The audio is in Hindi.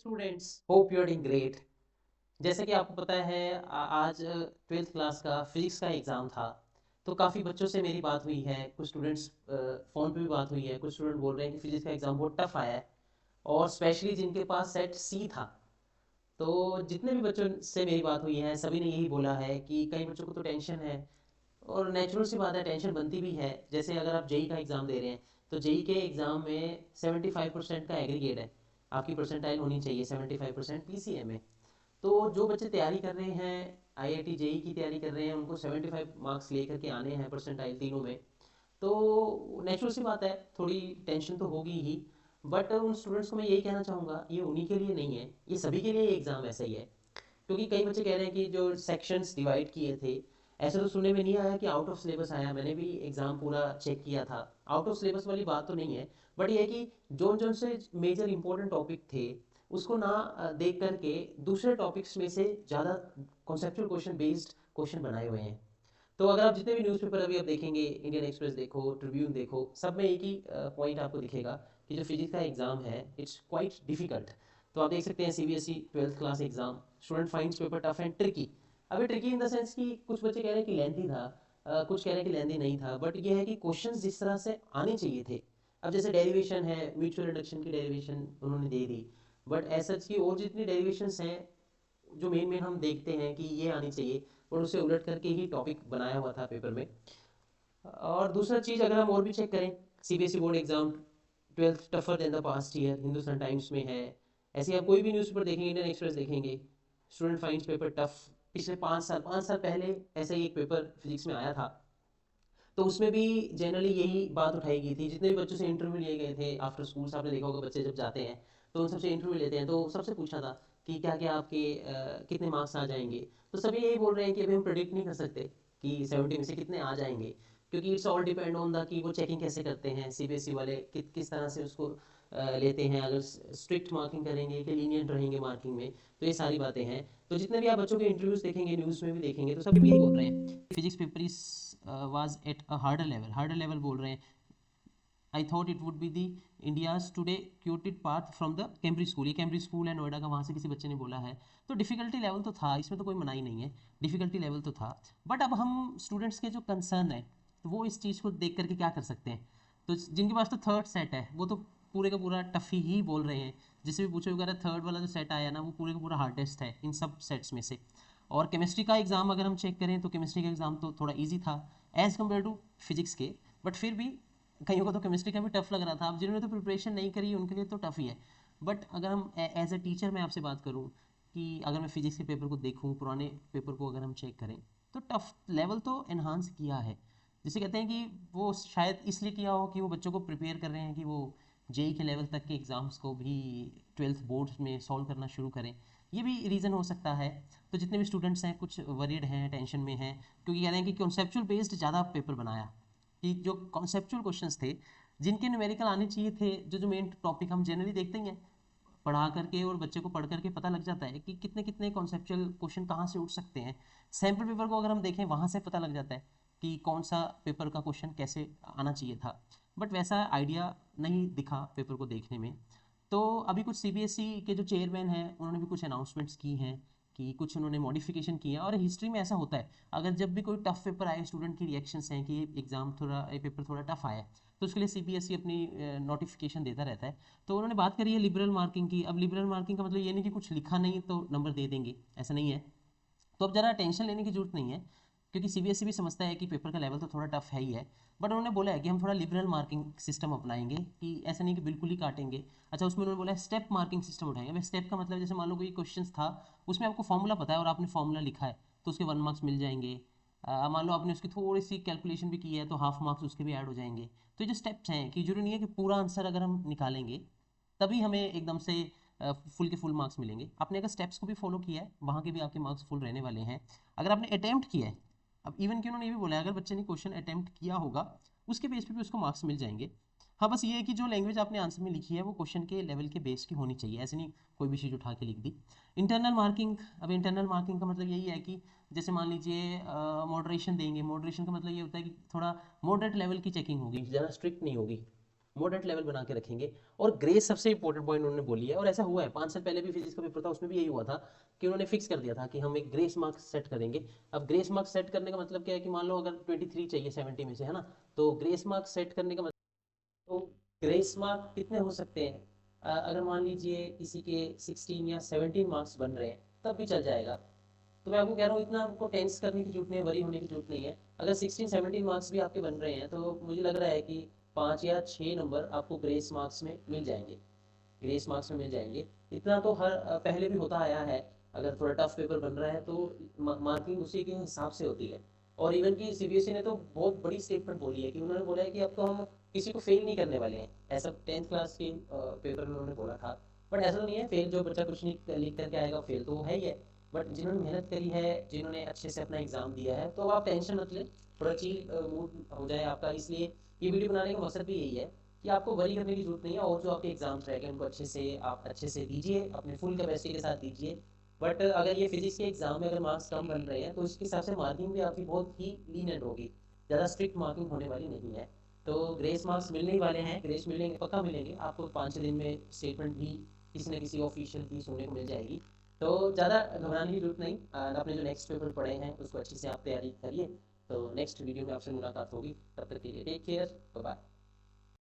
Students, hope you are doing great. जैसे कि आपको पता है आज 12th क्लास का फिजिक्स का एग्ज़ाम था। तो काफ़ी बच्चों से मेरी बात हुई है, कुछ स्टूडेंट्स फ़ोन पे भी बात हुई है। कुछ स्टूडेंट बोल रहे हैं कि फिजिक्स का एग्ज़ाम बहुत टफ आया है, और स्पेशली जिनके पास सेट सी था। तो जितने भी बच्चों से मेरी बात हुई है, सभी ने यही बोला है कि कई बच्चों को तो टेंशन है, और नेचुरल सी बात है, टेंशन बनती भी है। जैसे अगर आप जेई का एग्ज़ाम दे रहे हैं, तो जेई के एग्ज़ाम में 75% का एग्रीगेट है, आपकी परसेंटाइल होनी चाहिए 75% पीसीएम में। तो जो बच्चे तैयारी कर रहे हैं, आईआईटी जेई की तैयारी कर रहे हैं, उनको 75 मार्क्स लेकर के आने हैं परसेंटाइल तीनों में। तो नेचुरल सी बात है, थोड़ी टेंशन तो होगी ही। बट उन स्टूडेंट्स को मैं यही कहना चाहूँगा, ये उन्हीं के लिए नहीं है, ये सभी के लिए एग्ज़ाम ऐसा ही है। क्योंकि कई बच्चे कह रहे हैं कि जो सेक्शंस डिवाइड किए थे, ऐसे तो सुनने में नहीं आया कि आउट ऑफ सिलेबस आया। मैंने भी एग्ज़ाम पूरा चेक किया था, आउट ऑफ सिलेबस वाली बात तो नहीं है। बट ये है कि जो जो से मेजर इंपॉर्टेंट टॉपिक थे, उसको ना देख करके दूसरे टॉपिक्स में से ज़्यादा कॉन्सेप्चुअल क्वेश्चन बेस्ड क्वेश्चन बनाए हुए हैं। तो अगर आप जितने भी न्यूज़पेपर अभी आप देखेंगे, इंडियन एक्सप्रेस देखो, ट्रिब्यून देखो, सब में एक ही पॉइंट आपको दिखेगा कि जो फिजिक्स का एग्ज़ाम है, इट्स क्वाइट डिफिकल्ट। तो आप देख सकते हैं CBSE 12th class exam, student finds paper tough and tricky. अभी ट्रिकी इन द सेंस कि कुछ बच्चे कह रहे हैं कि लेंथी था, कुछ कह रहे हैं कि लेंथी नहीं था। बट ये है कि क्वेश्चंस जिस तरह से आने चाहिए थे, अब जैसे डेरिवेशन है, म्यूचुअल इंडक्शन की डेरिवेशन उन्होंने दे दी। बट ऐसा की और जितनी डेरिवेशंस हैं, जो मेन मेन हम देखते हैं कि ये आनी चाहिए, और उसे उलट करके ही टॉपिक बनाया हुआ था पेपर में। और दूसरा चीज़ अगर हम और भी चेक करें, CBSE board exam 12th tougher than the past year, Hindustan times में है। ऐसे आप कोई भी न्यूज़पेपर देखेंगे, इंडियन एक्सप्रेस देखेंगे, स्टूडेंट फाइंड्स पेपर टफ। पिछले 5 साल पहले ऐसा ही एक पेपर फिजिक्स में आया था। तो उसमें भी जनरली यही बात उठाई गई थी। जितने भी बच्चों से इंटरव्यू लिए गए थे आफ्टर स्कूल, आपने देखा होगा बच्चे जब जाते हैं तो उन सबसे इंटरव्यू लेते हैं, तो सबसे पूछा था कि क्या क्या आपके कितने मार्क्स आ जाएंगे। तो सभी यही बोल रहे हैं कि अभी हम प्रिडिक्ट नहीं कर सकते कि 70 में से कितने आ जाएंगे, क्योंकि it's all depend on the कि वो चेकिंग कैसे करते हैं सीबीएसई वाले, किस तरह से उसको लेते हैं। अगर स्ट्रिक्ट मार्किंग करेंगे कि लीनियंट रहेंगे मार्किंग में, तो ये सारी बातें हैं। तो जितने भी आप बच्चों के इंटरव्यूज देखेंगे, न्यूज़ में भी देखेंगे, तो सभी यही बोल रहे हैं physics paper is was at a harder level बोल रहे हैं। I thought it would be the India's today quoted path from the Cambridge school. ये कैम्ब्रिज स्कूल है नोएडा का, वहाँ से किसी बच्चे ने बोला है। तो डिफिकल्टी लेवल तो था, इसमें तो कोई मनाही नहीं है, डिफिकल्टी लेवल तो था। बट अब हम स्टूडेंट्स के जो कंसर्न है, तो वो इस चीज़ को देख करके क्या कर सकते हैं। तो जिनके पास तो थर्ड सेट है, वो तो पूरे का पूरा टफ ही बोल रहे हैं। जिससे भी पूछो वगैरह, थर्ड वाला जो सेट आया ना, वो पूरे का पूरा हार्डेस्ट है इन सब सेट्स में से। और केमिस्ट्री का एग्ज़ाम अगर हम चेक करें, तो केमिस्ट्री का एग्ज़ाम तो थोड़ा ईजी था एज़ कम्पेयर टू फिजिक्स के। बट फिर भी कईयों को तो केमिस्ट्री का भी टफ लग रहा था। अब जिन्होंने तो प्रिपरेशन नहीं करी, उनके लिए तो टफ ही है। बट अगर हम एज अ टीचर मैं आपसे बात करूँ, कि अगर मैं फिजिक्स के पेपर को देखूँ, पुराने पेपर को अगर हम चेक करें, तो टफ लेवल तो एनहांस किया है। जिसे कहते हैं कि वो शायद इसलिए किया हो कि वो बच्चों को प्रिपेयर कर रहे हैं कि वो जेई के लेवल तक के एग्ज़ाम्स को भी 12th बोर्ड्स में सॉल्व करना शुरू करें। ये भी रीज़न हो सकता है। तो जितने भी स्टूडेंट्स हैं, कुछ वरीड हैं, टेंशन में हैं, क्योंकि कह रहे हैं कि कॉन्सेप्चुअल बेस्ड ज़्यादा पेपर बनाया, कि जो कॉन्सेप्चुअल क्वेश्चंस थे, जिनके न्यूमेरिकल आने चाहिए थे, जो जो मेन टॉपिक हम जनरली देखते ही हैं, पढ़ा करके और बच्चे को पढ़ करके पता लग जाता है कि कितने कितने कॉन्सेप्चुअल क्वेश्चन कहाँ से उठ सकते हैं। सैम्पल पेपर को अगर हम देखें, वहाँ से पता लग जाता है कि कौन सा पेपर का क्वेश्चन कैसे आना चाहिए था। बट वैसा आइडिया नहीं दिखा पेपर को देखने में। तो अभी कुछ सीबीएसई के जो चेयरमैन हैं, उन्होंने भी कुछ अनाउंसमेंट्स की हैं कि कुछ उन्होंने मॉडिफिकेशन किए हैं। और हिस्ट्री में ऐसा होता है, अगर जब भी कोई टफ पेपर आए, स्टूडेंट की रिएक्शंस हैं कि ये एग्जाम थोड़ा, ये पेपर थोड़ा टफ आया है, तो उसके लिए सीबीएसई अपनी नोटिफिकेशन देता रहता है। तो उन्होंने बात करी है लिबरल मार्किंग की। अब लिबरल मार्किंग का मतलब ये नहीं कि कुछ लिखा नहीं तो नंबर दे देंगे, ऐसा नहीं है। तो अब ज़रा टेंशन लेने की जरूरत नहीं है, क्योंकि सीबीएसई भी समझता है कि पेपर का लेवल तो थोड़ा टफ है ही है। बट उन्होंने बोला है कि हम थोड़ा लिबरल मार्किंग सिस्टम अपनाएंगे, कि ऐसा नहीं कि बिल्कुल ही काटेंगे। अच्छा, उसमें उन्होंने बोला है स्टेप मार्किंग सिस्टम उठाएंगे। अब स्टेप का मतलब, जैसे मान लो कोई क्वेश्चन था, उसमें आपको फॉर्मूला पता है और आपने फॉर्मूला लिखा है, तो उसके 1 मार्क्स मिल जाएंगे। मान लो आपने उसकी थोड़ी सी कैलकुलेशन भी की है, तो हाफ मार्क्स उसके भी ऐड हो जाएंगे। तो ये जो स्टेप्स हैं, कि जरूरी नहीं है कि पूरा आंसर अगर हम निकालेंगे तभी हमें एकदम से फुल के फुल मार्क्स मिलेंगे। आपने अगर स्टेप्स को भी फॉलो किया है, वहाँ के भी आपके मार्क्स फुल रहने वाले हैं। अगर आपने अटेम्प्ट किया है, अब इवन कि उन्होंने ये भी बोला है, अगर बच्चे ने क्वेश्चन अटेम्प्ट किया होगा, उसके बेस पे भी उसको मार्क्स मिल जाएंगे। हाँ, बस ये है कि जो लैंग्वेज आपने आंसर में लिखी है, वो क्वेश्चन के लेवल के बेस की होनी चाहिए, ऐसे नहीं कोई भी चीज़ उठा के लिख दी। इंटरनल मार्किंग, अब इंटरनल मार्किंग का मतलब यही है कि जैसे मान लीजिए मॉडरेशन देंगे। मॉडरेशन का मतलब ये होता है कि थोड़ा मॉडरेट लेवल की चेकिंग होगी, ज़्यादा स्ट्रिक्ट नहीं होगी। मॉडरेट लेवल बना के रखेंगे। और ग्रेस सबसे इंपॉर्टेंट पॉइंट उन्होंने बोली है, और ऐसा हुआ है 5 साल पहले भी फिजिक्स का पेपर था, उसमें भी यही हुआ था कि उन्होंने फिक्स कर दिया था कि हम एक ग्रेस मार्क्स सेट करेंगे। अब ग्रेस मार्क्स सेट करने का मतलब क्या है कि मान लो अगर 23 चाहिए 70 में से, है ना, तो ग्रेस मार्क्स सेट करने का मतलब, तो ग्रेस मार्क कितने हो सकते हैं? अगर मान लीजिए किसी के 16 या 17 मार्क्स बन रहे हैं तब भी चल जाएगा। तो मैं आपको कह रहा हूँ इतना आपको टेंस करने की जरूरत नहीं है, वरी होने की जरूरत नहीं है। अगर 16-17 मार्क्स भी आपके बन रहे हैं तो मुझे लग रहा है कि 5 या 6 नंबर आपको ग्रेस मार्क्स में मिल जाएंगे, ग्रेस मार्क्स में मिल जाएंगे। इतना तो हर पहले भी होता आया है। अगर थोड़ा टफ पेपर बन रहा है तो मार्किंग उसी के हिसाब से होती है। और इवन की सीबीएसई ने तो बहुत बड़ी स्टेटमेंट बोली है कि उन्होंने बोला है कि अब तो हम किसी को फेल नहीं करने वाले हैं, ऐसा 10th क्लास के पेपर में उन्होंने बोला था। बट ऐसा तो नहीं है, फेल जो बच्चा कुछ नहीं लिख करके आएगा फेल तो वो है ही है। बट जिन्होंने मेहनत करी है, जिन्होंने अच्छे से अपना एग्जाम दिया है, तो आप टेंशन मत लें, थोड़ा चिल मूड हो जाए आपका। इसलिए ये वीडियो बनाने का मकसद भी यही है कि आपको वरी करने की जरूरत नहीं है, और जो आपके एग्जाम्स रह गए उनको अच्छे से आप अच्छे से दीजिए, अपने फुल कैपेसिटी के साथ दीजिए। बट अगर ये फिजिक्स के एग्जाम में अगर मार्क्स कम बन रहे हैं तो इसके हिसाब से मार्किंग भी आपकी बहुत ही लीनियंट होगी, ज़्यादा स्ट्रिक्ट मार्किंग होने वाली नहीं है। तो ग्रेस मार्क्स मिलने ही वाले हैं, ग्रेस मिलेंगे, पक्का मिलेंगे आपको। 5-6 दिन में स्टेटमेंट भी किसी न किसी ऑफिशियल की सुनने को मिल जाएगी। तो ज़्यादा घबराने की जरूरत नहीं, अपने जो नेक्स्ट पेपर पढ़े हैं उसको अच्छे से आप तैयारी करिए। तो नेक्स्ट वीडियो में आपसे मुलाकात होगी, तब तक के लिए टेक केयर, बाय।